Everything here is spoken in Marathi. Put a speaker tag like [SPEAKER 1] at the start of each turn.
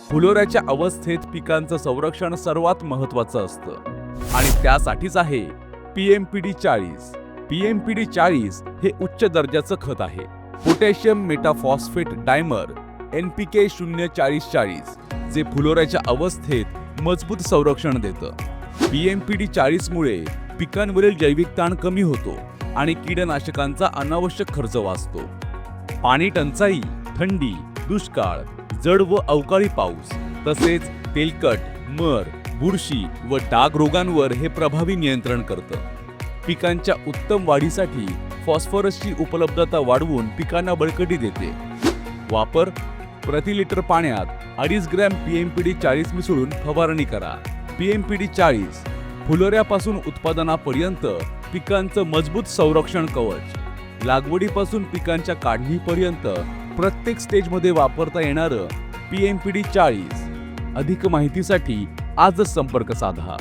[SPEAKER 1] फुलोऱ्याच्या अवस्थेत पिकांचं संरक्षण सर्वात महत्त्वाचं असतं आणि त्यासाठीच आहे PMPD 40. PMPD 40 हे उच्च दर्जाचं खत आहे. पोटॅशियम मेटाफॉस्फेट डायमर NPK 0-40-40 जे फुलोऱ्याच्या अवस्थेत मजबूत संरक्षण देतं. PMPD 40 मुळे पिकांवरील जैविक ताण कमी होतो आणि कीडनाशकांचा अनावश्यक खर्च वाचतो. पाणी टंचाई, थंडी, दुष्काळ, जड व अवकाळी पाऊस तसेच तेलकट, मर, बुरशी व डाग रोगांवर हे प्रभावी नियंत्रण करतं. पिकांच्या उत्तम वाढीसाठी फॉस्फरसची उपलब्धता वाढवून पिकांना बळकटी देते. वापर: प्रति लिटर पाण्यात 2.5 ग्रॅम PMPD 40 मिसळून फवारणी करा. PMPD 40 फुलोऱ्यापासून उत्पादनापर्यंत पिकांचं मजबूत संरक्षण कवच. लागवडीपासून पिकांच्या काढणीपर्यंत प्रत्येक स्टेजमध्ये वापरता येणारं PMPD 40. अधिक माहितीसाठी आजच संपर्क साधा.